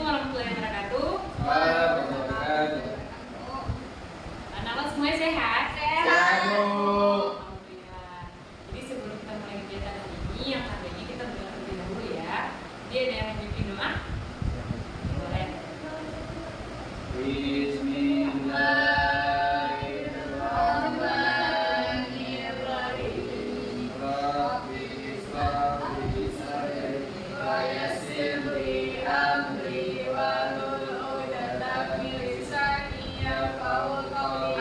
warahmatullahi wabarakatuh. Wabarakatuh. Anak-anak semuanya sehat? Sehat, Bu. Alhamdulillah. Jadi sebelum kita mulai kegiatan ini, yang pertama kita berdoa terlebih dahulu ya. Dia ada yang memimpin doa? Boleh. Bismillahirrahmanirrahim. Rabbi shrah li sadri wa yassir li amri wahlul 'uqdatam min lisani yafqahu qawli.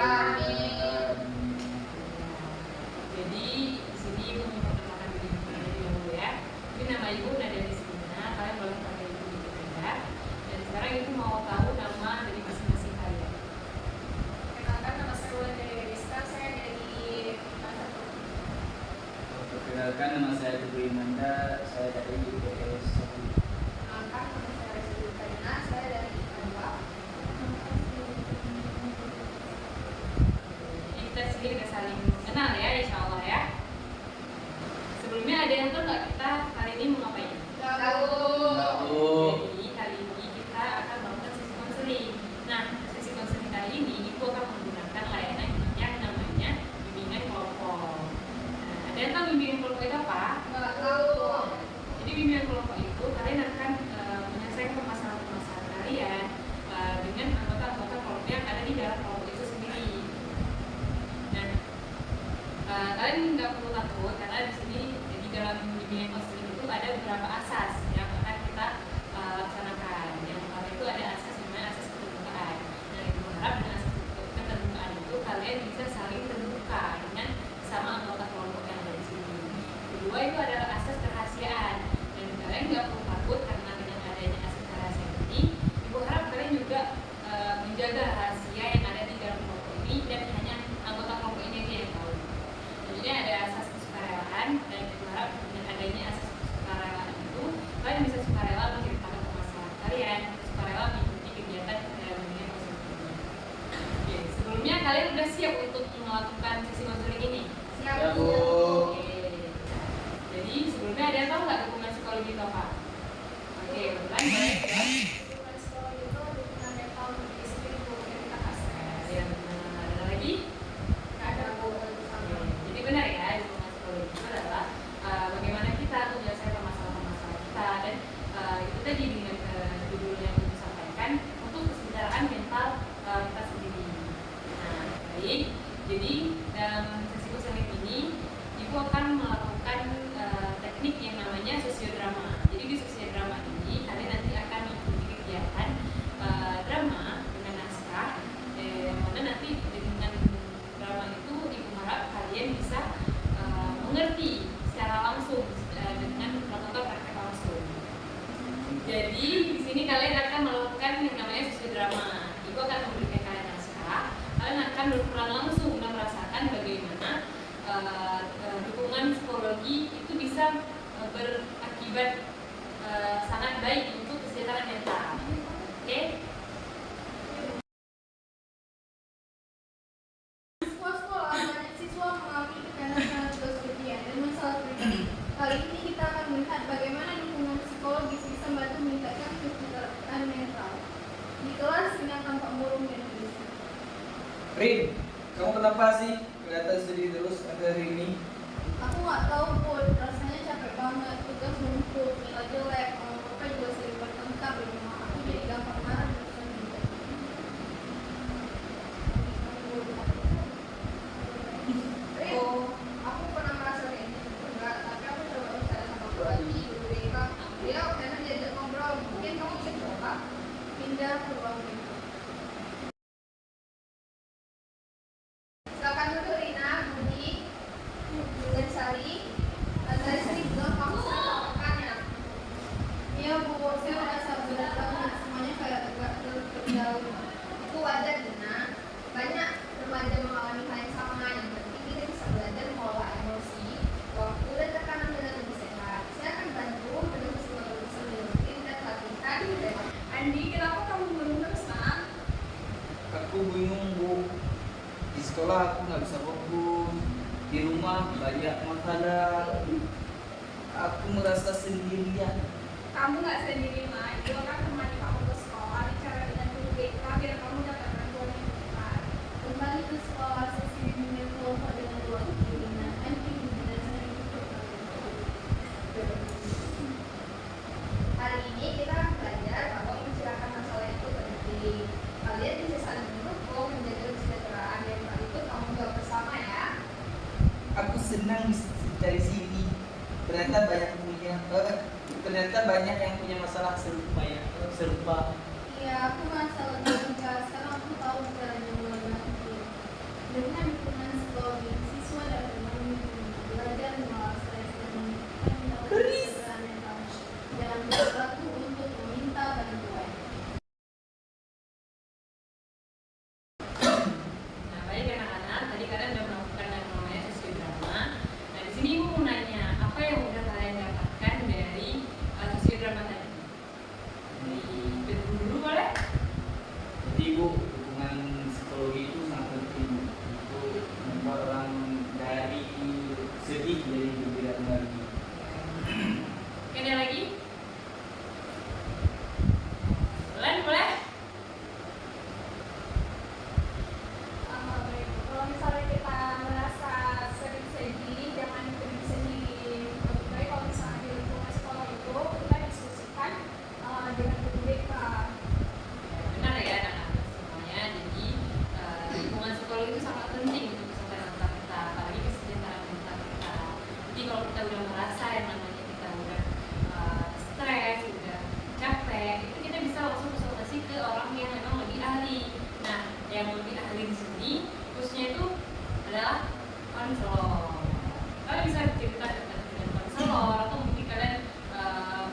Jadi di sini ibu memperkenalkan diri ibu terlebih dahulu ya. Ini nama ibu Nadia Rizkina. Kalian boleh pakai ibu gitu ya. Dan sekarang ibu mau tahu nama dari masing-masing kalian. Perkenalkan, nama saya Wulandari Rizka, saya dari kelas 1. Perkenalkan, nama saya Teguh Imanda, saya dari IPS 1. Perkenalkan, nama saya Rizky Karina, saya dari IPA 2. Jadi kita sini udah saling kenal ya, insya Allah ya. Sebelumnya ada yang tahu nggak kita kali ini mau ngapain? Tahu. Jadi kali ini kita akan melakukan sesi konseling. Nah, sesi konseling kali ini ibu akan menggunakan layanan yang namanya bimbingan kelompok. Nah, ada yang tahu bimbingan kelompok itu apa? Nggak tahu. Jadi bimbingan kelompok itu kalian akan menyelesaikan permasalahan-permasalahan kalian dengan anggota-anggota kelompok yang ada di dalam kelompok itu sendiri. Nah, kalian nggak perlu takut karena di sini di dalam bimbingan konseling itu ada beberapa asas yang akan kita laksanakan. Yang pertama itu ada asas namanya asas keterbukaan. Nah, ibu berharap dengan asas keterbukaan itu kalian bisa saling terbuka dengan sama anggota kelompok yang ada di sini. Kedua itu adalah asas kerahasiaan. Dan kalian nggak perlu takut karena dengan adanya asas kerahasiaan ini, ibu harap kalian juga menjaga rahasia yang ada di dalam kelompok ini dan hanya anggota kelompok ini aja yang tahu. Selanjutnya ada asas kesukarelaan, dan ibu harap dengan adanya asas kesukarelaan itu kalian bisa sukarela menceritakan permasalahan kalian, sukarela mengikuti kegiatan bimbingan konseling ini. Oke, sebelumnya kalian udah siap untuk melakukan sesi konseling ini? Siap, Ya, Bu. Oke. Jadi sebelumnya ada yang tahu nggak dukungan psikologi itu apa? Oke, kebetulan baik ya. Dukungan psikologi itu dukungan mental bagi istri, ibu, dan kita Yang ada lagi? nggak ada Bu. Jadi benar ya, dukungan psikologi itu adalah bagaimana kita menyelesaikan masalah-masalah kita, dan itu tadi dengan judul yang ibu sampaikan untuk kesejahteraan mental kita sendiri. Nah, baik. Jadi dalam sesi konseling ini ibu akan melakukan teknik yang namanya sosiodrama. Jadi di sosiodrama ini kalian nanti akan mengikuti kegiatan drama dengan naskah, yang mana nanti dengan drama itu ibu harap kalian bisa mengerti secara langsung dengan melakukan praktek langsung. Jadi di sini kalian akan melakukan yang namanya sosiodrama. Ibu akan memberikan kalian naskah, kalian akan berperan langsung dan merasakan bagaimana dukungan psikologi itu bisa berakibat sangat baik untuk kesehatan mental. Oke? Sekolah banyak siswa mengalami tekanan karena tugas ujian dan masalah pribadi. Kali ini kita akan melihat bagaimana dukungan psikologis bisa membantu meningkatkan kesejahteraan mental. Di kelas dengan tampak murung dan gelisah. Rin, kamu kenapa sih kelihatan sedih terus akhir ini? Aku nggak tahu Bud, rasanya capek banget, tugas numpuk, nilai jelek, mama papa juga sering bertengkar di rumah. Aku jadi gampang marah dan susah juga. Oh, aku pernah merasa kayak gitu juga, tapi aku coba bicara sama Bu Aji, Bu Rika. Dia enak diajak ngobrol, mungkin kamu bisa coba pindah ke ruang itu. Silakan dulu Rina, Budi, dan Sari. Saya sering bilang kamu sering lakukan ya. Iya Bu, saya merasa berat banget, semuanya kayak tegak terjauh. Itu wajar Dina, banyak remaja mengalami hal yang sama. Yang penting kita bisa belajar mengelola emosi, waktu, dan tekanan dengan lebih sehat. Saya akan bantu dengan psikologi sambil rutin dan latihan. Andi, kenapa kamu belum terus nak? Aku bingung, Bu. Di sekolah aku nggak bisa fokus. Di rumah banyak makanan. Aku merasa sendirian. Kamu nggak sendiri, Ma. Itu akan temani kamu ke senang dari sini. Ternyata banyak yang punya masalah serupa ya, serupa. Iya, aku merasa lebih lega. Sekarang aku tahu caranya mulai bangkit. Dengan dukungan psikologi, siswa dapat belajar mengelola stres dan meningkatkan kesadaran mental dalam berlaku untuk meminta bantuan. Nah, baik anak-anak, tadi kalian sudah melakukan yang namanya sosiodrama. Nah, di sini ibu mau nanya, apa yang udah kalian dapatkan dari sosiodrama tadi? Dari dulu boleh? Jadi Bu, dukungan psikologi itu sangat penting untuk membuat orang dari sedih jadi gembira kembali. Oke, ada lagi? Boleh? Baik. Kalau misalnya kita merasa sering sedih, jangan berhenti sendiri. Lebih baik kalau misalnya di lingkungan sekolah itu kita diskusikan dengan mereka. Benar ya anak-anak semuanya. Jadi lingkungan sekolah itu sangat penting untuk kesehatan mental kita, apalagi kesejahteraan mental kita. Jadi kalau kita udah merasa yang namanya kita udah stres, udah capek, itu kita bisa langsung konsultasi ke orang yang memang lebih ahli. Nah, yang lebih ahli di sini khususnya itu adalah konselor. Kalian bisa cerita dengan konselor, atau mungkin kalian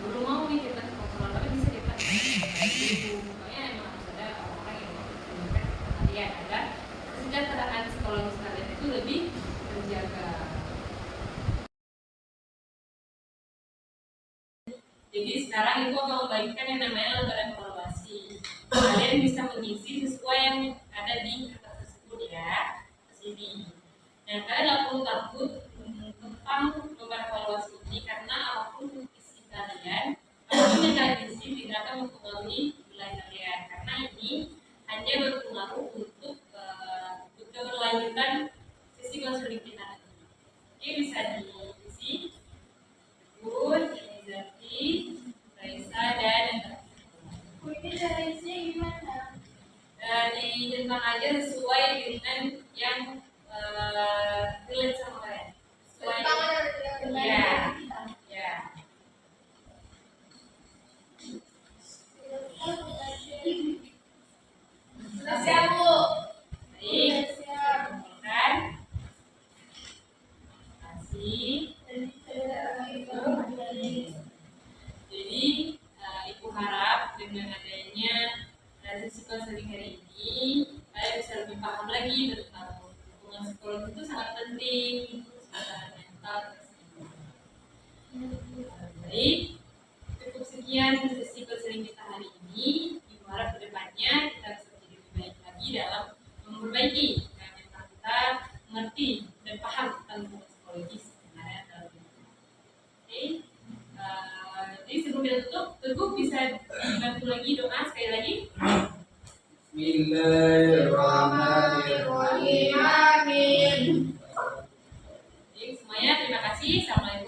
belum mau nih cerita ke konselor, tapi bisa cerita ke ibu. Pokoknya emang harus ada orang-orang yang memberikan perhatian agar kesejahteraan psikologis kalian itu lebih terjaga. Jadi sekarang ibu akan membagikan yang namanya lembaran evaluasi. Kalian bisa mengisi sesuai yang ada di kertas tersebut ya, di sini. Nah, kalian takut tentang lembaran evaluasi ini karena apapun isi kalian, apapun yang kalian isi tidak akan mempengaruhi nilai kalian, karena ini hanya berpengaruh untuk keberlanjutan sisi konseling kita. Ini bisa diisi Bun, Zaki, Raisa, dan Ini cara isinya gimana? ditentang aja sesuai dengan yang relate sama kalian. Sesuai. Ya. Ya. Sudah siap, Bu. Baik. Siap. Kumpulkan. Kasih. Jadi ibu harap dengan adanya sesi konseling hari ini kalian bisa lebih paham lagi tentang hubungan psikologi itu sangat penting untuk kesehatan mental. Baik, cukup sekian sesi konseling kita hari ini. Ibu harap kedepannya kita bisa menjadi lebih baik lagi dalam memperbaiki mental kita, mengerti dan paham tentang hubungan psikologis sebenarnya dalam hidup. Oke. Jadi sebelum kita tutup, Teguh bisa dibantu lagi doa sekali lagi. Bismillahirrahmanirrahim. Amin. Jadi semuanya terima kasih. Assalamualaikum.